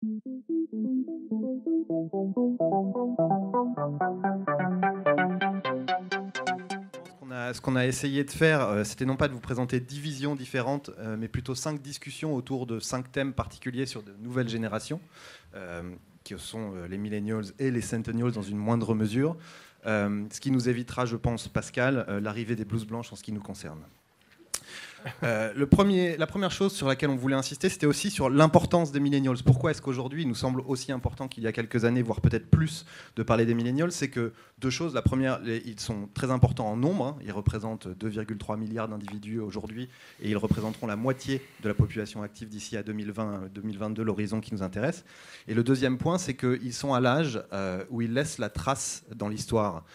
Ce qu'on a essayé de faire, c'était non pas de vous présenter 10 visions différentes, mais plutôt 5 discussions autour de 5 thèmes particuliers sur de nouvelles générations, qui sont les millennials et les centennials dans une moindre mesure, ce qui nous évitera, je pense, Pascal, l'arrivée des blouses blanches en ce qui nous concerne. La première chose sur laquelle on voulait insister, c'était aussi sur l'importance des millennials. Pourquoi est-ce qu'aujourd'hui, il nous semble aussi important qu'il y a quelques années, voire peut-être plus, de parler des millennials? C'est que deux choses. La première, ils sont très importants en nombre. Hein. Ils représentent 2,3 milliards d'individus aujourd'hui et ils représenteront la moitié de la population active d'ici à 2020-2022, l'horizon qui nous intéresse. Et le deuxième point, c'est qu'ils sont à l'âge où ils laissent la trace dans l'histoire.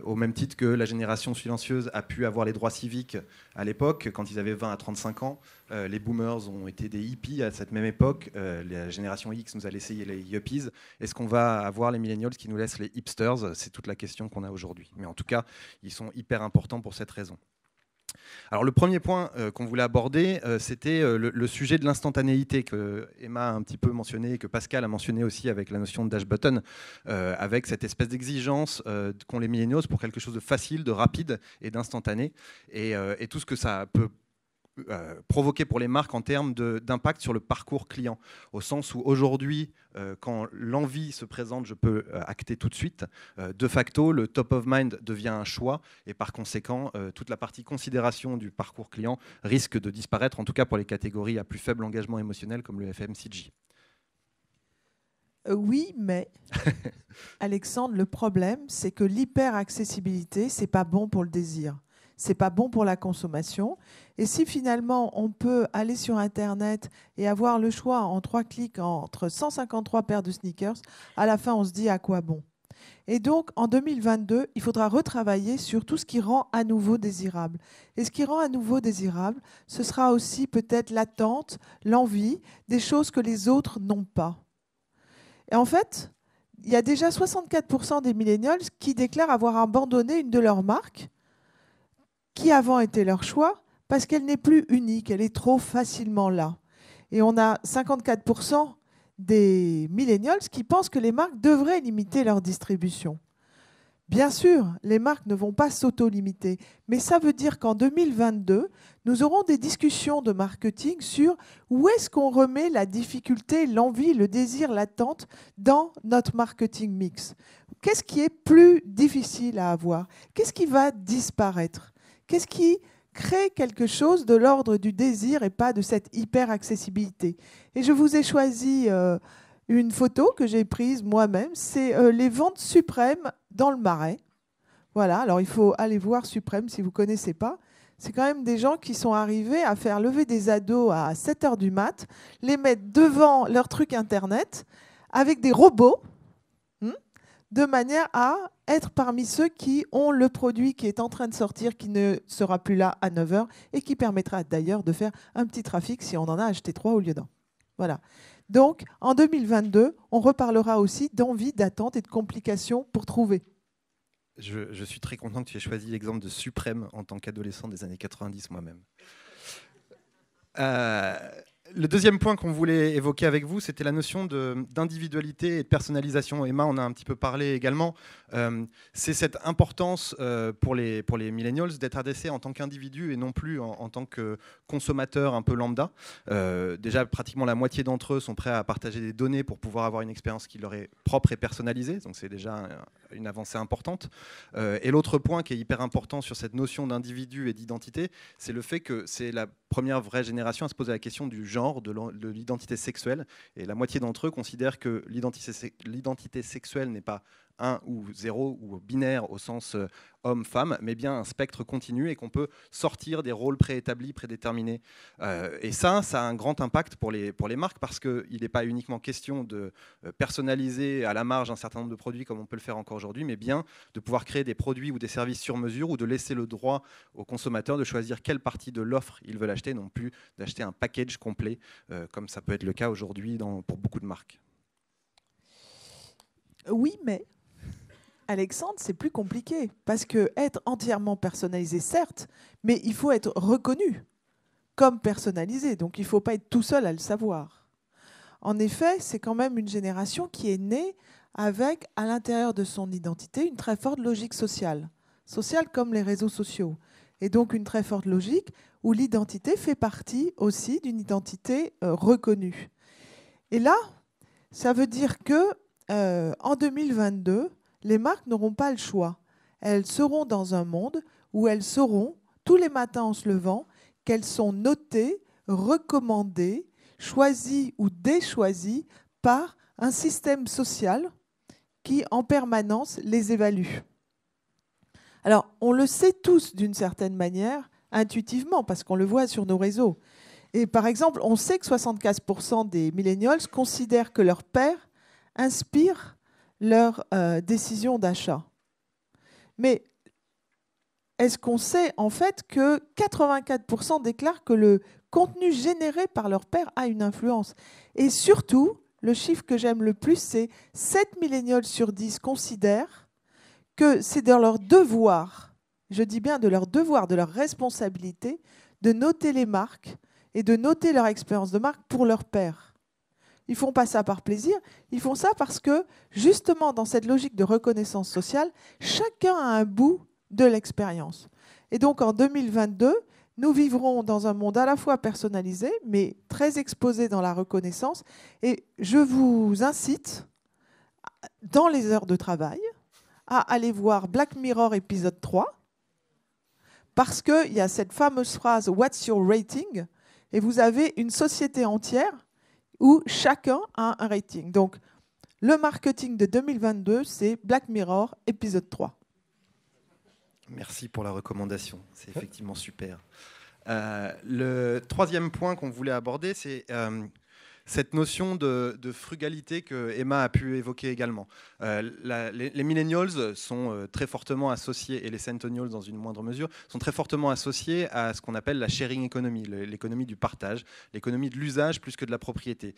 Au même titre que la génération silencieuse a pu avoir les droits civiques à l'époque, quand ils avaient 20 à 35 ans. Les boomers ont été des hippies à cette même époque. La génération X nous a laissé les yuppies. Est-ce qu'on va avoir les millennials qui nous laissent les hipsters? C'est toute la question qu'on a aujourd'hui. Mais en tout cas, ils sont hyper importants pour cette raison. Alors le premier point qu'on voulait aborder, c'était le sujet de l'instantanéité que Emma a un petit peu mentionné et que Pascal a mentionné aussi avec la notion de dash button, avec cette espèce d'exigence qu'ont les millennials pour quelque chose de facile, de rapide et d'instantané, et tout ce que ça peut provoquer pour les marques en termes d'impact sur le parcours client, au sens où aujourd'hui, quand l'envie se présente, je peux acter tout de suite. De facto, le top of mind devient un choix et par conséquent, toute la partie considération du parcours client risque de disparaître, en tout cas pour les catégories à plus faible engagement émotionnel comme le FMCG. Oui, mais Alexandre, le problème, c'est que l'hyper-accessibilité, c'est pas bon pour le désir. C'est pas bon pour la consommation. Et si finalement on peut aller sur Internet et avoir le choix en 3 clics entre 153 paires de sneakers, à la fin on se dit à quoi bon. Et donc en 2022, il faudra retravailler sur tout ce qui rend à nouveau désirable. Et ce qui rend à nouveau désirable, ce sera aussi peut-être l'attente, l'envie, des choses que les autres n'ont pas. Et en fait, il y a déjà 64% des millennials qui déclarent avoir abandonné une de leurs marques qui avant était leur choix, parce qu'elle n'est plus unique, elle est trop facilement là. Et on a 54% des millennials qui pensent que les marques devraient limiter leur distribution. Bien sûr, les marques ne vont pas s'auto-limiter, mais ça veut dire qu'en 2022, nous aurons des discussions de marketing sur où est-ce qu'on remet la difficulté, l'envie, le désir, l'attente dans notre marketing mix. Qu'est-ce qui est plus difficile à avoir? Qu'est-ce qui va disparaître? Qu'est-ce qui crée quelque chose de l'ordre du désir et pas de cette hyper-accessibilité? Et je vous ai choisi une photo que j'ai prise moi-même. C'est les ventes Suprême dans le Marais. Voilà, alors il faut aller voir Suprême si vous ne connaissez pas. C'est quand même des gens qui sont arrivés à faire lever des ados à 7h du mat', les mettre devant leur truc Internet avec des robots, de manière à être parmi ceux qui ont le produit qui est en train de sortir, qui ne sera plus là à 9h et qui permettra d'ailleurs de faire un petit trafic si on en a acheté 3 au lieu d'un. Voilà. Donc, en 2022, on reparlera aussi d'envie, d'attente et de complications pour trouver. Je suis très content que tu aies choisi l'exemple de Suprême en tant qu'adolescent des années 90 moi-même. Le deuxième point qu'on voulait évoquer avec vous, c'était la notion d'individualité et de personnalisation. Emma en a un petit peu parlé également. C'est cette importance pour les millennials d'être adressés en tant qu'individu et non plus en tant que consommateur un peu lambda. Déjà, pratiquement la moitié d'entre eux sont prêts à partager des données pour pouvoir avoir une expérience qui leur est propre et personnalisée. Donc c'est déjà une avancée importante. Et l'autre point qui est hyper important sur cette notion d'individu et d'identité, c'est le fait que c'est la première vraie génération à se poser la question du genre, de l'identité sexuelle. Et la moitié d'entre eux considèrent que l'identité sexuelle n'est pas 1 ou 0 ou binaire au sens homme-femme, mais bien un spectre continu et qu'on peut sortir des rôles préétablis, prédéterminés. Et ça a un grand impact pour les marques parce qu'il n'est pas uniquement question de personnaliser à la marge un certain nombre de produits comme on peut le faire encore aujourd'hui, mais bien de pouvoir créer des produits ou des services sur mesure ou de laisser le droit aux consommateurs de choisir quelle partie de l'offre ils veulent acheter, non plus d'acheter un package complet, comme ça peut être le cas aujourd'hui pour beaucoup de marques. Oui, mais Alexandre, c'est plus compliqué parce que être entièrement personnalisé, certes, mais il faut être reconnu comme personnalisé. Donc, il ne faut pas être tout seul à le savoir. En effet, c'est quand même une génération qui est née avec, à l'intérieur de son identité, une très forte logique sociale. Sociale comme les réseaux sociaux. Et donc une très forte logique où l'identité fait partie aussi d'une identité reconnue. Et là, ça veut dire que en 2022, les marques n'auront pas le choix. Elles seront dans un monde où elles sauront, tous les matins en se levant, qu'elles sont notées, recommandées, choisies ou déchoisies par un système social qui, en permanence, les évalue. Alors, on le sait tous d'une certaine manière, intuitivement, parce qu'on le voit sur nos réseaux. Et par exemple, on sait que 75% des millennials considèrent que leur père inspire leur décision d'achat. Mais est-ce qu'on sait en fait que 84% déclarent que le contenu généré par leur père a une influence? Et surtout, le chiffre que j'aime le plus, c'est 7 millennials sur 10 considèrent que c'est de leur devoir, je dis bien de leur devoir, de leur responsabilité, de noter les marques et de noter leur expérience de marque pour leur père. Ils ne font pas ça par plaisir, ils font ça parce que, justement, dans cette logique de reconnaissance sociale, chacun a un bout de l'expérience. Et donc, en 2022, nous vivrons dans un monde à la fois personnalisé, mais très exposé dans la reconnaissance. Et je vous incite, dans les heures de travail, à aller voir Black Mirror épisode 3, parce qu'il y a cette fameuse phrase « What's your rating ?» et vous avez une société entière où chacun a un rating. Donc, le marketing de 2022, c'est Black Mirror épisode 3. Merci pour la recommandation, c'est effectivement super. Le troisième point qu'on voulait aborder, c'est cette notion de frugalité que Emma a pu évoquer également. Les millennials sont très fortement associés, et les centennials dans une moindre mesure, sont très fortement associés à ce qu'on appelle la sharing economy, l'économie du partage, l'économie de l'usage plus que de la propriété.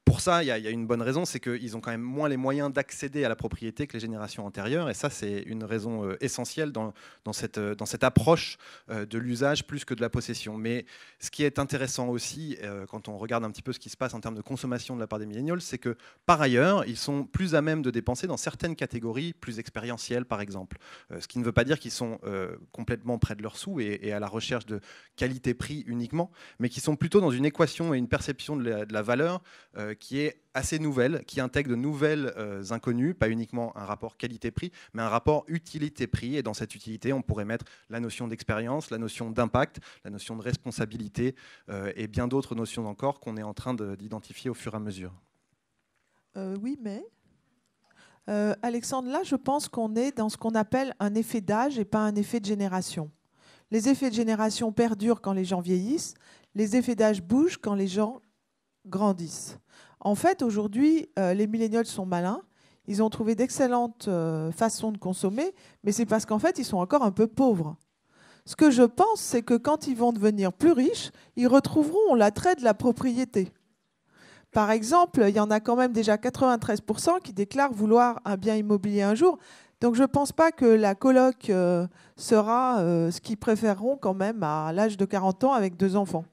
Pour ça, il y a une bonne raison, c'est qu'ils ont quand même moins les moyens d'accéder à la propriété que les générations antérieures. Et ça, c'est une raison essentielle dans cette approche de l'usage plus que de la possession. Mais ce qui est intéressant aussi, quand on regarde un petit peu ce qui se passe en termes de consommation de la part des millennials, c'est que par ailleurs, ils sont plus à même de dépenser dans certaines catégories plus expérientielles, par exemple. Ce qui ne veut pas dire qu'ils sont complètement près de leurs sous et à la recherche de qualité-prix uniquement, mais qui sont plutôt dans une équation et une perception de la valeur qui est assez nouvelle, qui intègre de nouvelles inconnues, pas uniquement un rapport qualité-prix, mais un rapport utilité-prix. Et dans cette utilité, on pourrait mettre la notion d'expérience, la notion d'impact, la notion de responsabilité et bien d'autres notions encore qu'on est en train d'identifier au fur et à mesure. Oui, mais Alexandre, là, je pense qu'on est dans ce qu'on appelle un effet d'âge et pas un effet de génération. Les effets de génération perdurent quand les gens vieillissent, les effets d'âge bougent quand les gens grandissent. En fait, aujourd'hui, les millennials sont malins. Ils ont trouvé d'excellentes façons de consommer, mais c'est parce qu'en fait, ils sont encore un peu pauvres. Ce que je pense, c'est que quand ils vont devenir plus riches, ils retrouveront l'attrait de la propriété. Par exemple, il y en a quand même déjà 93% qui déclarent vouloir un bien immobilier un jour. Donc je ne pense pas que la coloc sera ce qu'ils préféreront quand même à l'âge de 40 ans avec 2 enfants.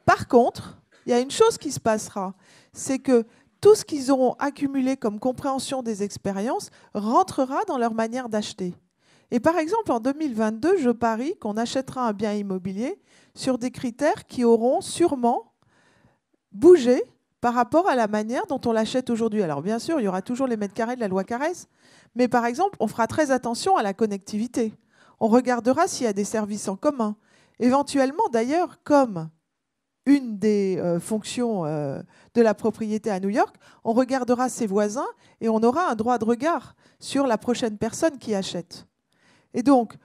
Par contre, il y a une chose qui se passera, c'est que tout ce qu'ils auront accumulé comme compréhension des expériences rentrera dans leur manière d'acheter. Et par exemple, en 2022, je parie qu'on achètera un bien immobilier sur des critères qui auront sûrement bougé par rapport à la manière dont on l'achète aujourd'hui. Alors bien sûr, il y aura toujours les mètres carrés de la loi Carrez, mais par exemple, on fera très attention à la connectivité. On regardera s'il y a des services en commun. Éventuellement, d'ailleurs, comme une des fonctions de la propriété à New York, on regardera ses voisins et on aura un droit de regard sur la prochaine personne qui achète. Et donc,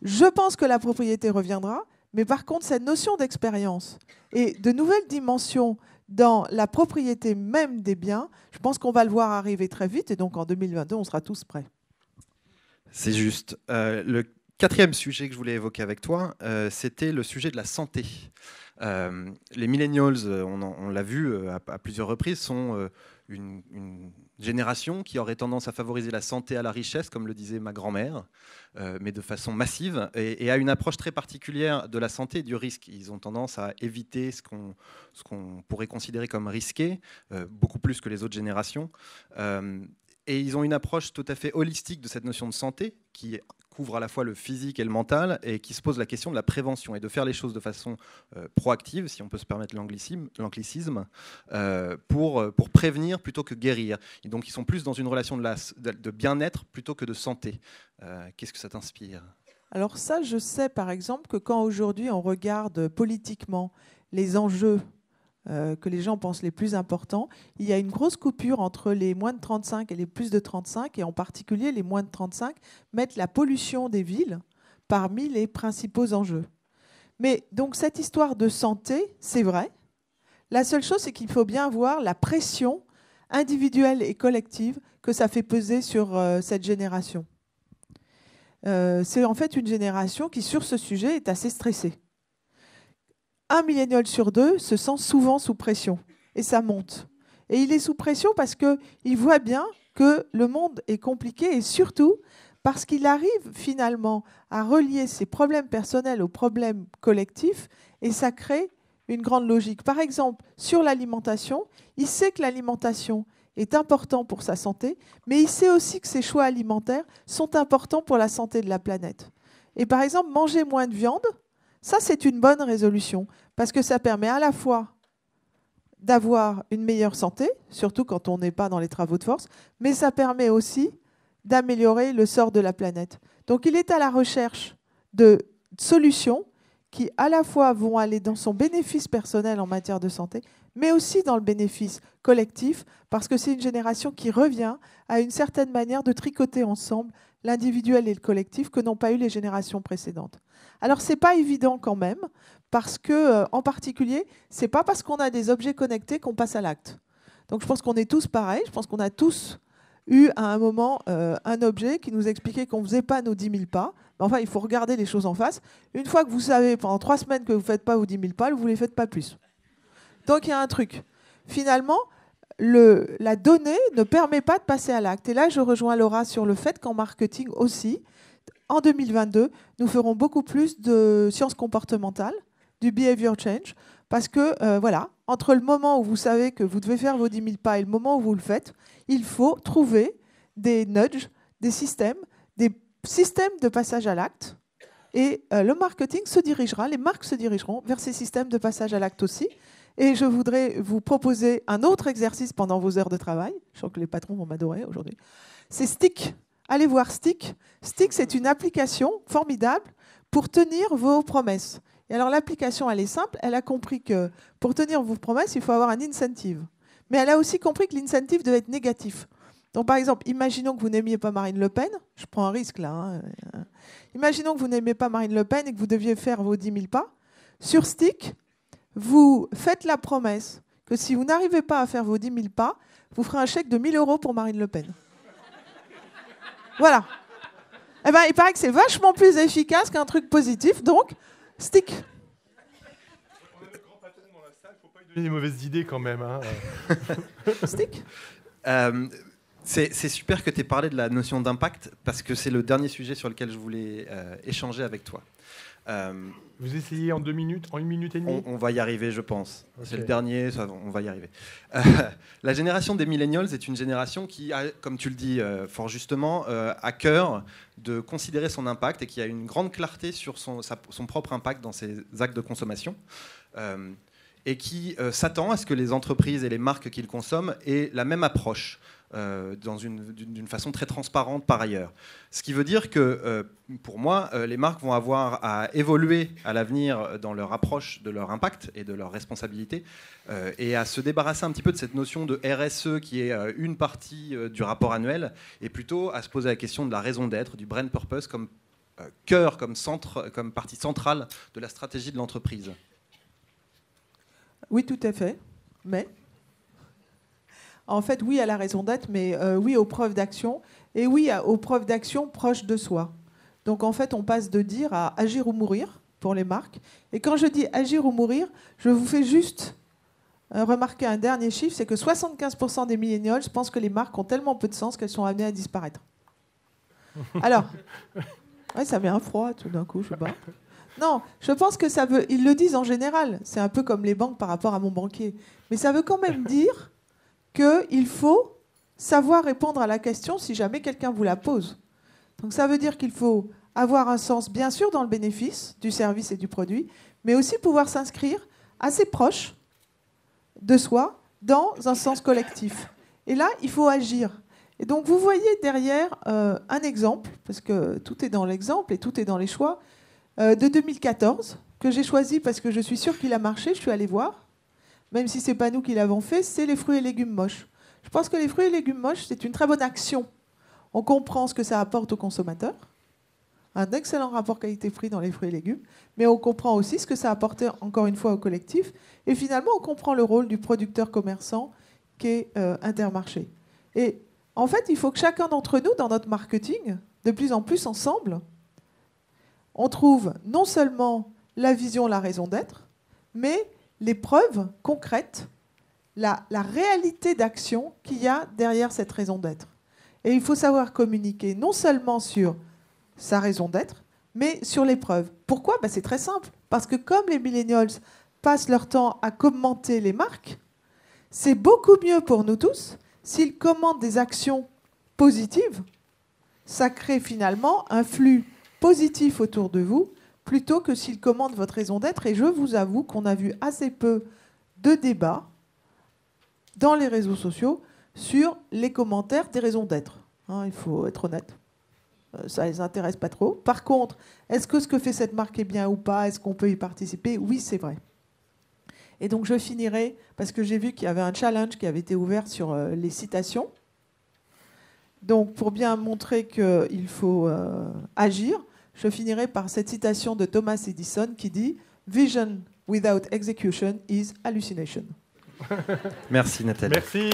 je pense que la propriété reviendra, mais par contre, cette notion d'expérience et de nouvelles dimensions dans la propriété même des biens, je pense qu'on va le voir arriver très vite, et donc en 2022, on sera tous prêts. C'est juste. Le quatrième sujet que je voulais évoquer avec toi, c'était le sujet de la santé. Les millennials, on l'a vu à plusieurs reprises, sont une génération qui aurait tendance à favoriser la santé à la richesse, comme le disait ma grand-mère, mais de façon massive, et a une approche très particulière de la santé et du risque. Ils ont tendance à éviter ce qu'on pourrait considérer comme risqué, beaucoup plus que les autres générations. Et ils ont une approche tout à fait holistique de cette notion de santé, qui couvre à la fois le physique et le mental, et qui se pose la question de la prévention et de faire les choses de façon proactive, si on peut se permettre l'anglicisme, pour prévenir plutôt que guérir. Et donc ils sont plus dans une relation de bien-être plutôt que de santé. Qu'est-ce que ça t'inspire ? Alors ça, je sais par exemple que quand aujourd'hui on regarde politiquement les enjeux que les gens pensent les plus importants, il y a une grosse coupure entre les moins de 35 et les plus de 35, et en particulier les moins de 35 mettent la pollution des villes parmi les principaux enjeux. Mais donc cette histoire de santé, c'est vrai. La seule chose, c'est qu'il faut bien voir la pression individuelle et collective que ça fait peser sur cette génération. C'est en fait une génération qui, sur ce sujet, est assez stressée. Un millénial sur deux se sent souvent sous pression, et ça monte. Et il est sous pression parce qu'il voit bien que le monde est compliqué, et surtout parce qu'il arrive finalement à relier ses problèmes personnels aux problèmes collectifs, et ça crée une grande logique. Par exemple, sur l'alimentation, il sait que l'alimentation est important pour sa santé, mais il sait aussi que ses choix alimentaires sont importants pour la santé de la planète. Et par exemple, manger moins de viande, ça c'est une bonne résolution, parce que ça permet à la fois d'avoir une meilleure santé, surtout quand on n'est pas dans les travaux de force, mais ça permet aussi d'améliorer le sort de la planète. Donc il est à la recherche de solutions qui à la fois vont aller dans son bénéfice personnel en matière de santé, mais aussi dans le bénéfice collectif, parce que c'est une génération qui revient à une certaine manière de tricoter ensemble l'individuel et le collectif que n'ont pas eu les générations précédentes. Alors, ce n'est pas évident quand même, parce que, en particulier, ce n'est pas parce qu'on a des objets connectés qu'on passe à l'acte. Donc, je pense qu'on est tous pareils. Je pense qu'on a tous eu à un moment un objet qui nous expliquait qu'on ne faisait pas nos 10 000 pas. Mais enfin, il faut regarder les choses en face. Une fois que vous savez pendant 3 semaines que vous ne faites pas vos 10 000 pas, vous ne les faites pas plus. Donc, il y a un truc. Finalement, la donnée ne permet pas de passer à l'acte. Et là, je rejoins Laura sur le fait qu'en marketing aussi, en 2022, nous ferons beaucoup plus de sciences comportementales, du behavior change, parce que, voilà, entre le moment où vous savez que vous devez faire vos 10 000 pas et le moment où vous le faites, il faut trouver des nudges, des systèmes de passage à l'acte. Et le marketing se dirigera, les marques se dirigeront vers ces systèmes de passage à l'acte aussi. Et je voudrais vous proposer un autre exercice pendant vos heures de travail. Je sens que les patrons vont m'adorer aujourd'hui. C'est Stick. Allez voir Stick. Stick, c'est une application formidable pour tenir vos promesses. Et alors l'application, elle est simple. Elle a compris que pour tenir vos promesses, il faut avoir un incentive. Mais elle a aussi compris que l'incentive devait être négatif. Donc par exemple, imaginons que vous n'aimiez pas Marine Le Pen. Je prends un risque là. Hein. Imaginons que vous n'aimez pas Marine Le Pen et que vous deviez faire vos 10 000 pas. Sur Stick, vous faites la promesse que si vous n'arrivez pas à faire vos 10 000 pas, vous ferez un chèque de 1 000 € pour Marine Le Pen. Voilà. Eh ben, il paraît que c'est vachement plus efficace qu'un truc positif, donc Stick. On a le grand patron dans la salle, il ne faut pas lui donner des mauvaises idées quand même. Hein. Stick. C'est super que tu aies parlé de la notion d'impact, parce que c'est le dernier sujet sur lequel je voulais échanger avec toi. Vous essayez en 2 minutes, en 1 minute et demie? On va y arriver, je pense. Okay. C'est le dernier, on va y arriver. La génération des millennials est une génération qui a, comme tu le dis fort justement, à cœur de considérer son impact et qui a une grande clarté sur son propre impact dans ses actes de consommation. Et qui s'attend à ce que les entreprises et les marques qu'ils consomment aient la même approche. D'une façon très transparente par ailleurs. Ce qui veut dire que, pour moi, les marques vont avoir à évoluer à l'avenir dans leur approche de leur impact et de leur responsabilité, et à se débarrasser un petit peu de cette notion de RSE qui est une partie du rapport annuel, et plutôt à se poser la question de la raison d'être, du brand purpose comme cœur, comme centre, comme partie centrale de la stratégie de l'entreprise. Oui, tout à fait. Mais en fait, oui à la raison d'être, mais oui aux preuves d'action, et oui aux preuves d'action proches de soi. Donc en fait, on passe de dire à agir ou mourir pour les marques. Et quand je dis agir ou mourir, je vous fais juste remarquer un dernier chiffre, c'est que 75% des millennials pensent que les marques ont tellement peu de sens qu'elles sont amenées à disparaître. Alors, ouais, ça met un froid tout d'un coup, je sais pas. Non, je pense que ça veut... Ils le disent en général. C'est un peu comme les banques par rapport à mon banquier. Mais ça veut quand même dire qu'il faut savoir répondre à la question si jamais quelqu'un vous la pose. Donc ça veut dire qu'il faut avoir un sens, bien sûr, dans le bénéfice du service et du produit, mais aussi pouvoir s'inscrire assez proche de soi dans un sens collectif. Et là, il faut agir. Et donc vous voyez derrière un exemple, parce que tout est dans l'exemple et tout est dans les choix, de 2014, que j'ai choisi parce que je suis sûre qu'il a marché, je suis allée voir, même si ce n'est pas nous qui l'avons fait, c'est les fruits et légumes moches. Je pense que les fruits et légumes moches, c'est une très bonne action. On comprend ce que ça apporte aux consommateurs, un excellent rapport qualité-prix dans les fruits et légumes, mais on comprend aussi ce que ça apporte, encore une fois, au collectif, et finalement, on comprend le rôle du producteur-commerçant qui est Intermarché. Et en fait, il faut que chacun d'entre nous, dans notre marketing, de plus en plus ensemble, on trouve non seulement la vision, la raison d'être, mais les preuves concrètes, la réalité d'action qu'il y a derrière cette raison d'être. Et il faut savoir communiquer non seulement sur sa raison d'être, mais sur les preuves. Pourquoi ? C'est très simple. Parce que comme les millennials passent leur temps à commenter les marques, c'est beaucoup mieux pour nous tous s'ils commentent des actions positives. Ça crée finalement un flux positif autour de vous, plutôt que s'ils commentent votre raison d'être. Et je vous avoue qu'on a vu assez peu de débats dans les réseaux sociaux sur les commentaires des raisons d'être. Il faut être honnête. Ça ne les intéresse pas trop. Par contre, est-ce que ce que fait cette marque est bien ou pas ? Est-ce qu'on peut y participer ? Oui, c'est vrai. Et donc je finirai, parce que j'ai vu qu'il y avait un challenge qui avait été ouvert sur les citations. Donc pour bien montrer qu'il faut agir, je finirai par cette citation de Thomas Edison qui dit « Vision without execution is hallucination ». Merci Nathalie. Merci.